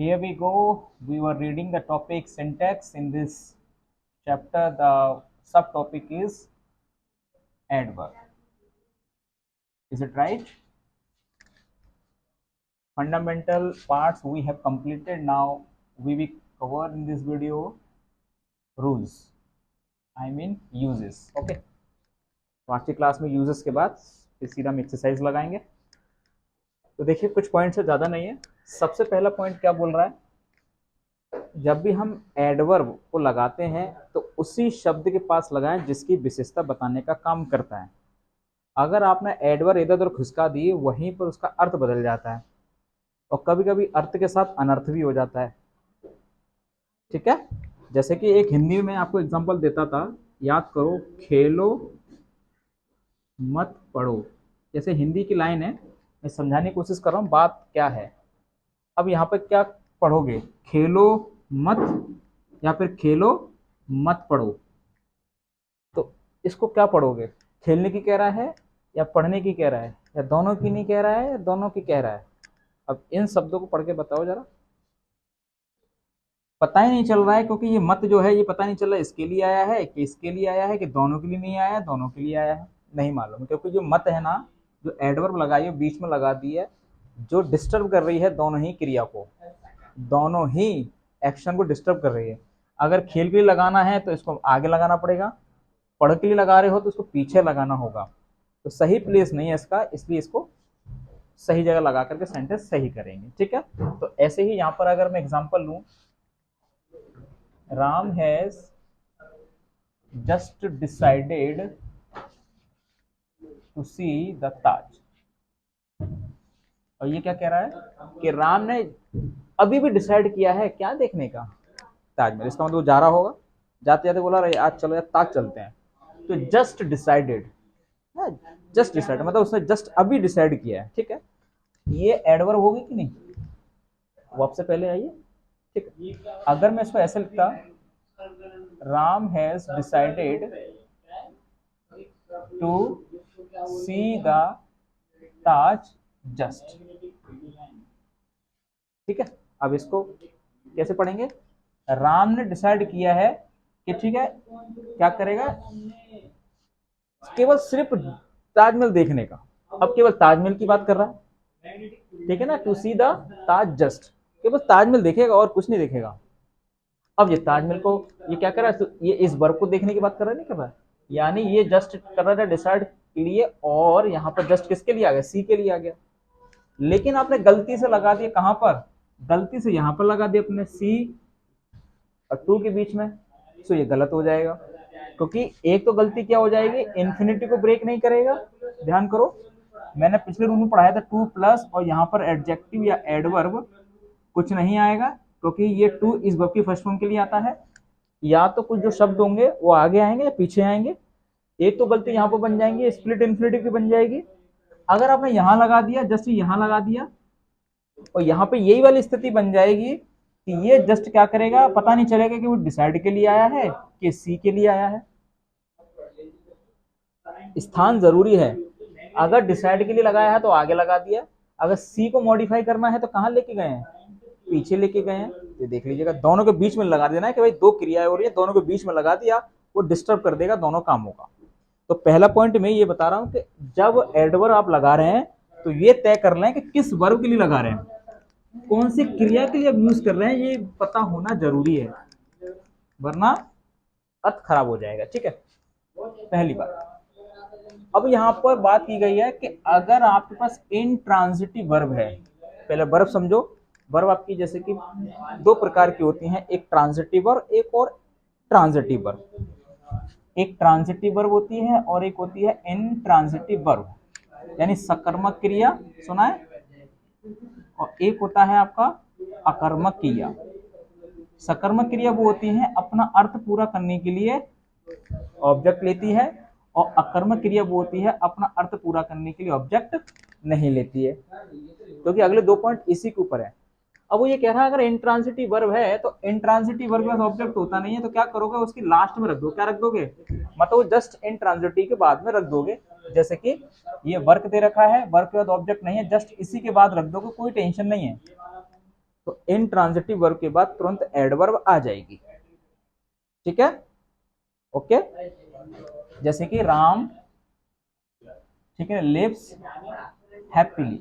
Here we go. We were reading the topic syntax in this chapter. The subtopic is adverb. Is it right? Fundamental parts we have completed. Now we will cover in this video rules. I mean uses. Okay. तो आज की class में uses के बाद फिर सीधा हम exercise लगाएंगे। तो देखिए कुछ पॉइंट से ज़्यादा नहीं है। सबसे पहला पॉइंट क्या बोल रहा है, जब भी हम एडवर्ब को लगाते हैं तो उसी शब्द के पास लगाएं जिसकी विशेषता बताने का काम करता है। अगर आपने एडवर्ब इधर उधर खिसका दिए वहीं पर उसका अर्थ बदल जाता है और कभी कभी अर्थ के साथ अनर्थ भी हो जाता है। ठीक है, जैसे कि एक हिंदी में आपको एग्जांपल देता था, याद करो, खेलो मत पढ़ो। जैसे हिंदी की लाइन है, मैं समझाने की कोशिश कर रहा हूँ बात क्या है। अब यहाँ पर क्या पढ़ोगे, खेलो मत या फिर खेलो मत पढ़ो। तो इसको क्या पढ़ोगे, खेलने की कह रहा है या पढ़ने की कह रहा है या दोनों की नहीं कह रहा है या दोनों की कह रहा है। अब इन शब्दों को पढ़ के बताओ जरा। पता ही नहीं चल रहा है क्योंकि ये मत जो है ये पता नहीं चल रहा है इसके लिए आया है कि इसके लिए आया है कि दोनों के लिए नहीं आया है, दोनों के लिए आया है, नहीं मालूम। क्योंकि जो मत है ना, जो एडवर्ब लगाई है बीच में लगा दी है, जो डिस्टर्ब कर रही है दोनों ही क्रिया को, दोनों ही एक्शन को डिस्टर्ब कर रही है। अगर खेल के लिए लगाना है तो इसको आगे लगाना पड़ेगा, पढ़ के लिए लगा रहे हो तो उसको पीछे लगाना होगा। तो सही प्लेस नहीं है इसका, इसलिए इसको सही जगह लगा करके सेंटेंस सही करेंगे। ठीक है, तो ऐसे ही यहाँ पर अगर मैं एग्जांपल लूं, Ram has just decided to see the Taj. और ये क्या कह रहा है कि राम ने अभी भी डिसाइड किया है क्या देखने का, ताजमहल। इसका मतलब वो जा रहा होगा, जाते जाते बोला रहे आज चलो यार ताज चलते हैं। तो जस्ट डिसाइडेड, जस्ट डिसाइड मतलब उसने जस्ट अभी डिसाइड किया है। ठीक है, ये एडवर्ब होगी कि नहीं, वो आपसे पहले आइए। ठीक है, अगर मैं इसको ऐसे लिखता, Ram has decided to see the Taj just. ठीक है, अब इसको कैसे पढ़ेंगे, राम ने डिसाइड किया है कि ठीक है क्या करेगा, केवल सिर्फ ताजमहल देखने का। अब केवल ताजमहल की बात कर रहा है, ठीक है ना, to see the Taj just, केवल ताजमहल देखेगा और कुछ नहीं देखेगा। अब ये ताजमहल को ये क्या कर रहा है, तो ये इस वर्ब को देखने की बात कर रहा है, नहीं कर रहा है, यानी ये जस्ट कर रहा था डिसाइड के लिए, और यहाँ पर जस्ट किसके लिए आ गया, सी के लिए आ गया। लेकिन आपने गलती से लगा दिया कहां पर, गलती से यहां पर लगा दिया अपने सी और टू के बीच में। तो ये गलत हो जाएगा, क्योंकि एक तो गलती क्या हो जाएगी, इन्फिनिटी को ब्रेक नहीं करेगा। ध्यान करो, मैंने पिछले रूल में पढ़ाया था टू प्लस और यहाँ पर एडजेक्टिव या एडवर्ब कुछ नहीं आएगा, क्योंकि ये टू इस वर्ब की फर्स्ट फॉर्म के लिए आता है। या तो कुछ जो शब्द होंगे वो आगे आएंगे या पीछे आएंगे। एक तो गलती यहाँ पर बन जाएंगी, स्प्लिट इन्फिनिटी की बन जाएगी। अगर आपने यहाँ लगा दिया, जस्ट यहाँ लगा दिया, और यहाँ पे यही वाली स्थिति बन जाएगी कि ये जस्ट क्या करेगा, पता नहीं चलेगा कि वो डिसाइड के लिए आया है कि सी के लिए आया है। स्थान जरूरी है, अगर डिसाइड के लिए लगाया है तो आगे लगा दिया, अगर सी को मॉडिफाई करना है तो कहाँ लेके गए हैं, पीछे लेके गए हैं। ये देख लीजिएगा, दोनों के बीच में लगा देना है कि भाई दो क्रियाएं हो रही है, दोनों के बीच में लगा दिया, वो डिस्टर्ब कर देगा दोनों कामों का। तो पहला पॉइंट मैं ये बता रहा हूं कि जब एडवर्ब आप लगा रहे हैं तो ये तय कर लें कि किस वर्ब के लिए लगा रहे हैं, कौन सी क्रिया के लिए आप यूज कर रहे हैं, ये पता होना जरूरी है, वरना अर्थ खराब हो जाएगा। ठीक है, पहली बात। अब यहाँ पर बात की गई है कि अगर आपके पास इंट्रांजिटिव वर्ब है, पहले वर्ब समझो। वर्ब आपकी जैसे कि दो प्रकार की होती हैं, एक ट्रांजिटिव और एक और ट्रांजिटिव वर्ब। एक ट्रांजिटिव वर्ब होती है और एक होती है इनट्रांजिटिव वर्ब, यानी सकर्मक क्रिया, सुना है, और एक होता है आपका अकर्मक क्रिया। सकर्मक क्रिया वो होती है अपना अर्थ पूरा करने के लिए ऑब्जेक्ट लेती है, और अकर्मक क्रिया वो होती है अपना अर्थ पूरा करने के लिए ऑब्जेक्ट नहीं लेती है। क्योंकि अगले दो पॉइंट इसी के ऊपर है। अब वो ये कह रहा है अगर इंट्रांजिटिव वर्ब है तो इंट्रांजिटिव वर्ब का ऑब्जेक्ट होता नहीं है, तो क्या करोगे, उसकी लास्ट में रख दो। क्या रख दोगे, मतलब जस्ट इंट्रांजिटिव के बाद में रख दोगे। जैसे कि ये वर्क दे रखा है, वर्क के बाद ऑब्जेक्ट नहीं है, जस्ट इसी के बाद रख दोगे, कोई टेंशन नहीं है। तो इंट्रांजिटिव वर्ब के बाद तुरंत एडवर्ब आ जाएगी। ठीक है, ओके। जैसे कि राम, ठीक है, लिव्स हैप्पीली,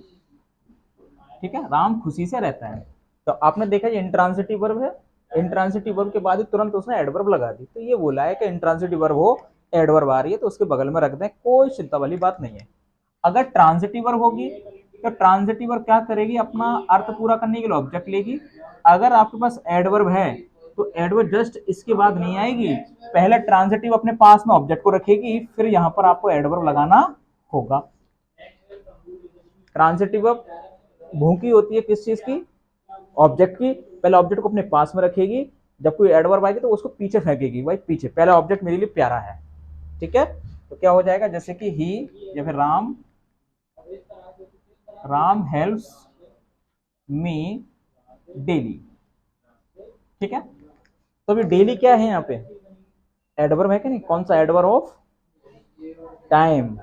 ठीक है, राम खुशी से रहता है। तो आपने देखा ये इंट्रांजिटिव वर्ब है, इंट्रांजिटिव वर्ब के बाद ही तुरंत उसने एडवर्ब लगा दी। तो ये बोला है कि इंट्रांजिटिव वर्ब हो, एडवर्ब आ रही है तो उसके बगल में रख दें, कोई चिंता वाली बात नहीं है। अगर ट्रांजिटिव वर्ब होगी तो ट्रांजिटिव वर्ब क्या करेगी, अपना अर्थ पूरा करने के लिए ऑब्जेक्ट लेगी। अगर आपके पास एडवर्ब है तो एडवर्ब जस्ट इसके बाद नहीं आएगी, पहले ट्रांजिटिव अपने पास में ऑब्जेक्ट को रखेगी, फिर यहां पर आपको एडवर्ब लगाना होगा। ट्रांजिटिव वर्ब भूखी होती है किस चीज की, ऑब्जेक्ट की। पहले ऑब्जेक्ट को अपने पास में रखेगी, जब कोई एडवर्ब आएगी तो उसको पीछे फेंकेगी, भाई पीछे, पहला ऑब्जेक्ट मेरे लिए प्यारा है। ठीक है, तो क्या हो जाएगा, जैसे कि ही या फिर Ram, Ram helps me daily. ठीक है, तो अभी डेली क्या है यहाँ पे, एडवर्ब है कि नहीं, कौन सा, एडवर्ब ऑफ टाइम।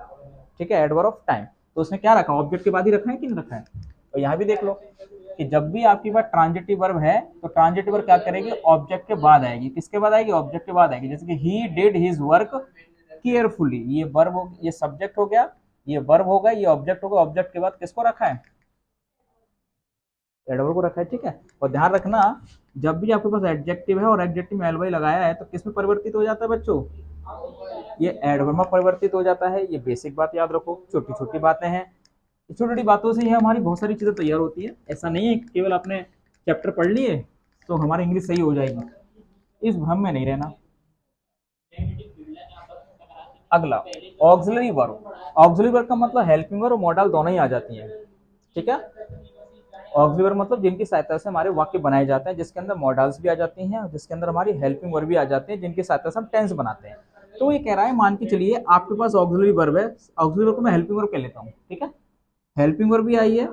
ठीक है, एडवर्ब ऑफ टाइम। तो उसने क्या रखा, ऑब्जेक्ट के बाद ही रखा है कि नहीं रखा है। तो यहाँ भी देख लो कि जब भी आपके पास ट्रांजिटिव वर्ब है तो ट्रांजिटिव वर्ब क्या करेगी, ऑब्जेक्ट के बाद आएगी। किसके बाद आएगी, ऑब्जेक्ट के बाद आएगी। जैसे कि he did his work carefully, ये वर्ब हो, ये सब्जेक्ट हो गया, ये वर्ब होगा, ये ऑब्जेक्ट होगा। ऑब्जेक्ट के बाद किसको रखा है, एडवर्ब को रखा है। ठीक है, और ध्यान रखना जब भी आपके पास एडजेक्टिव है और एडजेक्टिव में एलवाई लगाया है तो किस में परिवर्तित हो जाता है बच्चों, ये एडवर्ब में परिवर्तित हो जाता है। ये बेसिक बात याद रखो, छोटी छोटी बातें हैं, छोटी छोटी बातों से ही हमारी बहुत सारी चीजें तैयार होती है। ऐसा नहीं है केवल आपने चैप्टर पढ़ लिए तो हमारी इंग्लिश सही हो जाएगी, इस भ्रम में नहीं रहना। अगला ऑक्सिलरी वर्ब, ऑक्सिलरी वर्ब का मतलब हेल्पिंग वर्ब और मॉडल दोनों ही आ जाती हैं। ठीक है, ऑक्सिलरी वर्ब मतलब जिनकी सहायता से हमारे वाक्य बनाए जाते हैं, जिसके अंदर मॉडल्स भी आ जाती हैं, जिसके अंदर हमारी हेल्पिंग वर्ब भी आ जाती है, जिनकी सहायता से हम टेंस बनाते हैं। तो ये कह रहा है, मान के चलिए आपके पास ऑक्सिलरी वर्ब है, ऑक्सिलरी वर्ब को मैं हेल्पिंग वर्ब कह लेता हूँ। ठीक है, हेल्पिंग वर्ब भी आई है,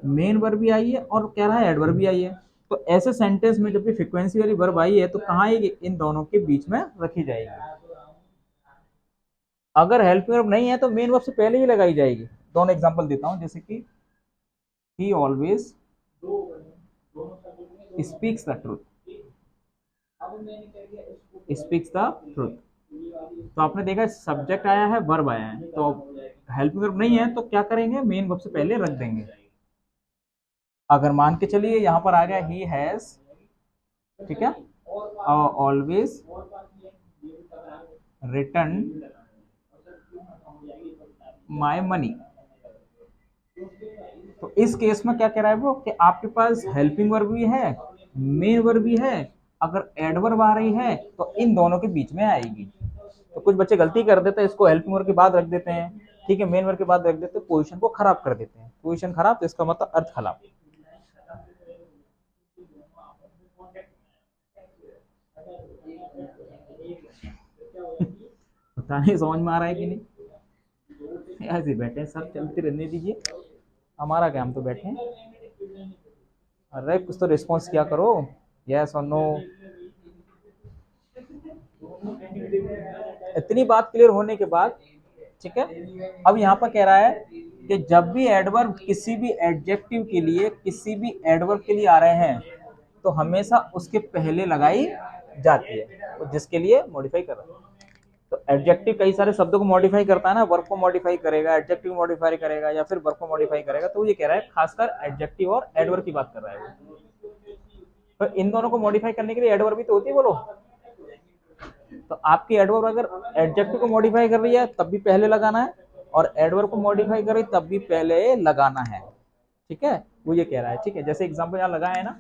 मेन वर्ब भी आई है, और कह रहा है एडवर्ब भी आई है। तो ऐसे सेंटेंस में जब भी फ्रीक्वेंसी वाली वर्ब आई है तो कहाँ आएगी, इन दोनों के बीच में रखी जाएगी। अगर हेल्पिंग वर्ब नहीं है तो मेन वर्ब से पहले ही लगाई जाएगी। दोनों एग्जांपल देता हूं, जैसे कि ही always speaks the truth, speaks the truth. तो आपने देखा सब्जेक्ट आया है, वर्ब आया है, तो हेल्पिंग वर्ब नहीं है तो क्या करेंगे, मेन वर्ब से पहले रख देंगे। अगर मान के चलिए यहां पर आ गया ही हैज, ठीक है, ऑलवेज रिटर्न माय मनी, तो इस केस में क्या कह रहा है वो, कि आपके पास हेल्पिंग वर्ब भी है, मेन वर्ब भी है, अगर एडवर्ब आ रही है तो इन दोनों के बीच में आएगी। तो कुछ बच्चे गलती कर देते हैं, इसको हेल्पिंग वर्ब के बाद रख देते हैं, ठीक है, मेन वर्ब के बाद रख देते हैं, पोजीशन को खराब कर देते हैं। पोजीशन खराब तो इसका मतलब अर्थ खराब। पता नहीं समझ में आ रहा है कि नहीं, ऐसे बैठे सब चलते रहने दीजिए, हमारा क्या, हम तो बैठे हैं। अरे कुछ तो रिस्पॉन्स किया करो, यस और नो। इतनी बात क्लियर होने के बाद, ठीक है, अब यहाँ पर कह रहा है कि जब भी एडवर्ब किसी भी एडजेक्टिव के लिए, किसी भी एडवर्ब के लिए आ रहे हैं तो हमेशा उसके पहले लगाई जाती है, तो जिसके लिए मॉडिफाई कर रहा है। तो एडजेक्टिव कई सारे शब्दों को मॉडिफाई करता है ना, वर्ब को मॉडिफाई करेगा, एडजेक्टिव मॉडिफाई करेगा, या फिर वर्ब को मॉडिफाई करेगा। तो ये कह रहा है खासकर एडजेक्टिव और एडवर्ब की बात कर रहा है। तो इन दोनों को मॉडिफाई करने के लिए एडवर्ब भी तो होती है, बोलो। तो आपकी एडवर्ब अगर एडजेक्टिव को मॉडिफाई कर रही है तब भी पहले लगाना है, और एडवर्ब को मॉडिफाई कर रही है तब भी पहले लगाना है। ठीक है, वो ये कह रहा है। ठीक है, जैसे एग्जांपल यहाँ लगाया है ना,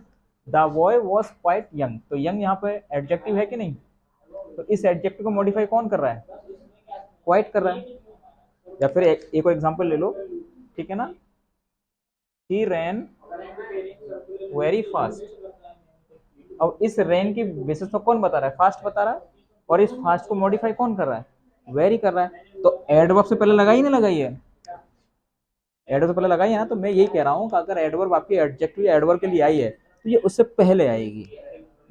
the boy was quite young, तो यंग यहाँ पे एडजेक्टिव है कि नहीं, तो इस एडजेक्टिव को मॉडिफाई कौन कर रहा है, क्वाइट कर रहा है। या फिर एक और एग्जांपल ले लो, ठीक है ना, ही रैन वेरी फास्ट। अब इस रैन की बेसिस पर कौन बता रहा है, फास्ट बता रहा है, और इस फास्ट को मॉडिफाई कौन कर रहा है, वेरी कर रहा है। तो एडवर्ब से पहले लगाई नहीं लगाई है, एडवर्ब से पहले लगाई है ना। तो मैं यही कह रहा हूँ कि अगर एडवर्ब आपकी एडजेक्टिव एडवर्ब के लिए आई है तो ये उससे पहले आएगी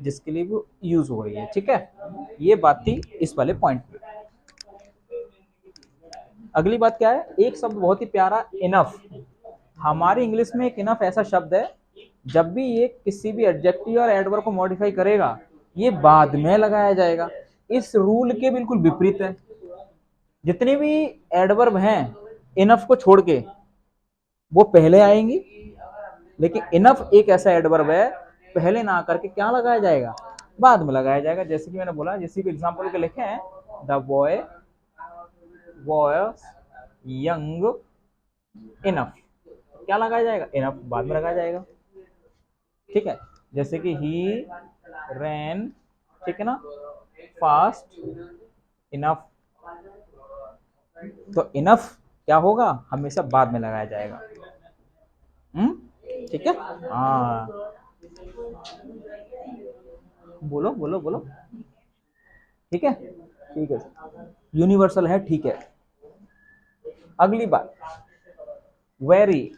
जिसके लिए वो यूज हो रही है। ठीक है, ये बात थी इस वाले पॉइंट पे। अगली बात क्या है, एक शब्द बहुत ही प्यारा, इनफ। हमारी इंग्लिश में एक इनफ ऐसा शब्द है जब भी ये किसी भी एडजेक्टिव और एडवर्ब को मॉडिफाई करेगा ये बाद में लगाया जाएगा। इस रूल के बिल्कुल विपरीत है। जितने भी एडवर्ब हैं इनफ को छोड़ के वो पहले आएंगी, लेकिन इनफ एक ऐसा एडवर्ब है पहले ना करके क्या लगाया जाएगा, बाद में लगाया जाएगा। जैसे कि मैंने बोला, जैसे कि एग्जांपल के लिखे हैं, the boy was young enough, क्या लगाया जाएगा, इनफ बाद में लगाया जाएगा। ठीक है, जैसे कि ही रैन, ठीक है ना, फास्ट इनफ, तो इनफ क्या होगा, हमेशा बाद में लगाया जाएगा। ठीक है, हाँ बोलो बोलो बोलो। ठीक है, ठीक है, यूनिवर्सल है, ठीक है। अगली बात, वेरी।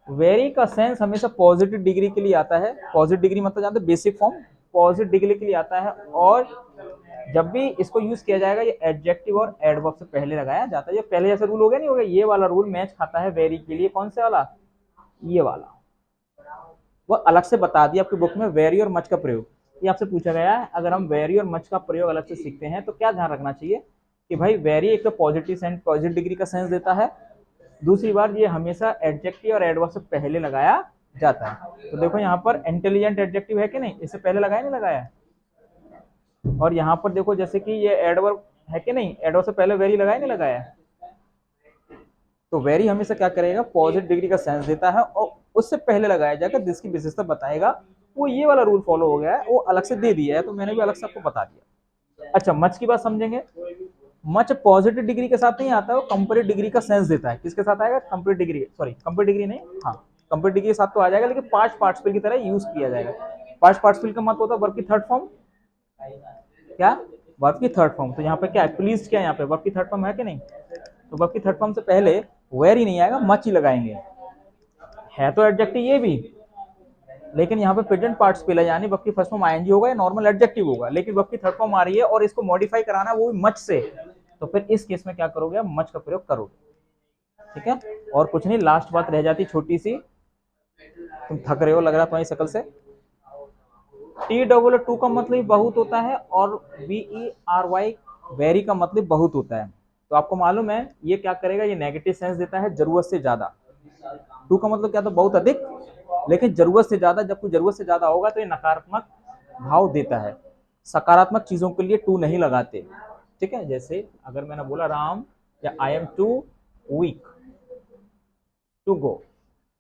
वेरी का सेंस हमेशा पॉजिटिव डिग्री के लिए आता है। पॉजिटिव डिग्री मतलब जानते हैं, बेसिक फॉर्म पॉजिटिव डिग्री के लिए आता है। और जब भी इसको यूज किया जाएगा ये एडजेक्टिव और एडवर्ब से पहले लगाया जाता है। ये पहले जैसा रूल हो गया, नहीं हो गया, ये वाला रूल मैच खाता है वेरी के लिए। कौन से वाला, ये वाला, वो अलग से बता दिया आपकी बुक में, वेरी और मच का प्रयोग। ये आपसे पूछा गया है, अगर हम वेरी और मच का प्रयोग अलग से सीखते हैं तो क्या ध्यान रखना चाहिए कि भाई वेरी एक तो पॉजिटिव सेंस, पॉजिटिव डिग्री का सेंस देता है। दूसरी बात, ये हमेशा एडजेक्टिव और एडवर्ब से पहले लगाया जाता है। तो देखो यहाँ पर इंटेलिजेंट एडजेक्टिव है कि नहीं, इससे पहले लगाया नहीं लगाया। और यहाँ पर देखो जैसे कि ये एडवर्ब है कि नहीं, एडवर्ब से पहले वेरी लगाया नहीं लगाया। तो वेरी हमेशा क्या करेगा, पॉजिटिव डिग्री का सेंस देता है और उससे पहले लगाया जाएगा, जिसकी विशेषता बताएगा। वो ये वाला रूल फॉलो हो गया है, वो अलग से दे दिया है, तो मैंने भी अलग से आपको बता दिया। अच्छा, मच की बात समझेंगे। मच पॉजिटिव डिग्री के साथ नहीं आता है, वो कंपेरेटिव डिग्री का सेंस देता है। किसके साथ आएगा, comparative degree, sorry comparative degree नहीं, हाँ कंपेरेटिव डिग्री के साथ तो आ जाएगा, लेकिन पास्ट पार्टिसिपल की तरह यूज किया जाएगा। पास्ट पार्टिसिपल का मतलब होता है वर्ब की थर्ड फॉर्म, क्या, वर्ब की थर्ड फॉर्म। तो यहाँ पे क्या है, प्लीज, क्या यहाँ पे वर्ब की थर्ड फॉर्म है कि नहीं। तो वर्ब की थर्ड फॉर्म से पहले वेरी नहीं आएगा, मच ही लगाएंगे। है तो एडजेक्टिव ये भी, लेकिन यहाँ पे प्रेजेंट पार्टिसिपल है, यानी वर्ब की फर्स्ट फॉर्म आईएनजी होगा या नॉर्मल एडजेक्टिव होगा, लेकिन वर्ब की थर्ड फॉर्म आ रही है और इसको मॉडिफाई कराना है वो भी मच से। तो फिर इस केस में क्या करोगे, मच का प्रयोग करोगे। ठीक है, और कुछ नहीं, लास्ट बात रह जाती छोटी सी, तुम थक रहे हो लग रहा तुम्हारी शकल से। टी डबल टू का मतलब बहुत होता है और VERY वेरी का मतलब बहुत होता है। तो आपको मालूम है ये क्या करेगा, ये नेगेटिव सेंस देता है जरूरत से ज्यादा। टू का मतलब क्या, तो बहुत अधिक, लेकिन जरूरत से ज्यादा, जब कोई जरूरत से ज्यादा होगा तो ये नकारात्मक भाव देता है। सकारात्मक चीजों के लिए टू नहीं लगाते। ठीक है, जैसे अगर मैंने बोला राम या I am too weak to go,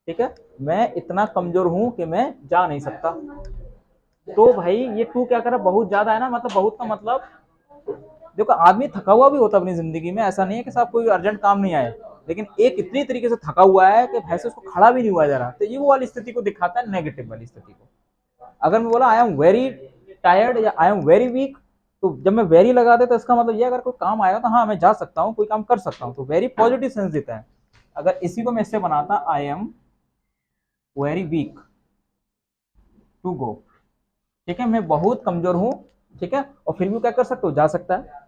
ठीक है, मैं इतना कमजोर हूं कि मैं जा नहीं सकता। तो भाई ये टू क्या कर रहा है, बहुत ज्यादा है ना, मतलब बहुत का मतलब, देखो आदमी थका हुआ भी होता है अपनी जिंदगी में, ऐसा नहीं है कि साहब कोई अर्जेंट काम नहीं आए, लेकिन एक इतनी तरीके से थका हुआ है कि भैंसे उसको खड़ा भी नहीं हुआ जा रहा। तो ये वो वाली स्थिति को दिखाता है, नेगेटिव वाली स्थिति को। अगर मैं बोला आई एम वेरी टायर्ड या आई एम वेरी वीक, तो जब मैं वेरी लगा दे तो इसका मतलब ये, अगर कोई काम आएगा तो हाँ मैं जा सकता हूँ, कोई काम कर सकता हूँ, तो वेरी पॉजिटिव सेंस देता है। अगर इसी को मैं इससे बनाता, I am very weak to go, ठीक है, मैं बहुत कमजोर हूं, ठीक है, और फिर भी क्या कर सकते हो, जा सकता है।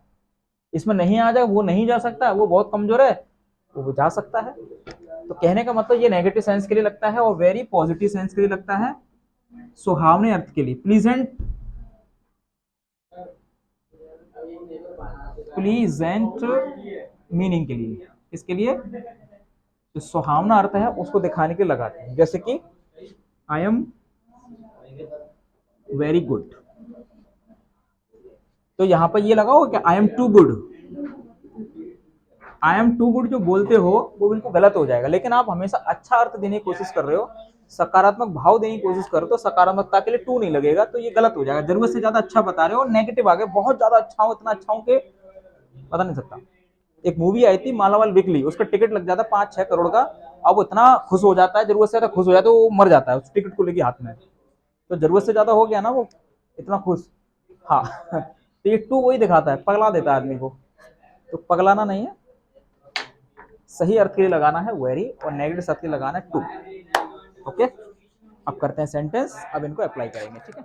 इसमें नहीं आ जाए, वो नहीं जा सकता, वो बहुत कमजोर है, वो जा सकता है। तो कहने का मतलब ये नेगेटिव सेंस के लिए लगता है और वेरी पॉजिटिव सेंस के लिए लगता है, सुहावने अर्थ के लिए, प्लीजेंट, प्लीजेंट मीनिंग के लिए। इसके लिए जो सुहावना अर्थ है उसको दिखाने के लिए लगाते हैं। जैसे कि आई एम वेरी गुड, तो यहां पर ये लगाओ कि I am too good. I am too good जो बोलते हो वो बिल्कुल गलत हो जाएगा, लेकिन आप हमेशा अच्छा अर्थ देने की कोशिश कर रहे हो, सकारात्मक भाव देने की कोशिश कर रहे हो, तो सकारात्मकता के लिए टू नहीं लगेगा, तो ये गलत हो जाएगा। जरूरत से ज्यादा अच्छा बता रहे हो और नेगेटिव आ गया, बहुत ज्यादा अच्छा हूं, इतना अच्छा हूं कि बता नहीं सकता। एक मूवी आई थी मालावाल वीकली, उसका टिकट लग जाता 5-6 करोड़ का, अब वो इतना खुश हो जाता है, जरूरत से ज्यादा खुश हो जाता है, वो मर जाता है उस टिकट को लेके हाथ में। तो जरूरत से ज्यादा हो गया ना वो, इतना खुश, हाँ तो ये टू वही दिखाता है, पगला देता है आदमी को। तो पगलाना नहीं है, सही अर्थ के लिए लगाना है वेरी और नेगेटिव अर्थ के लिए लगाना है टू। ओके, अब करते हैं सेंटेंस, अब इनको अप्लाई करेंगे, ठीक है।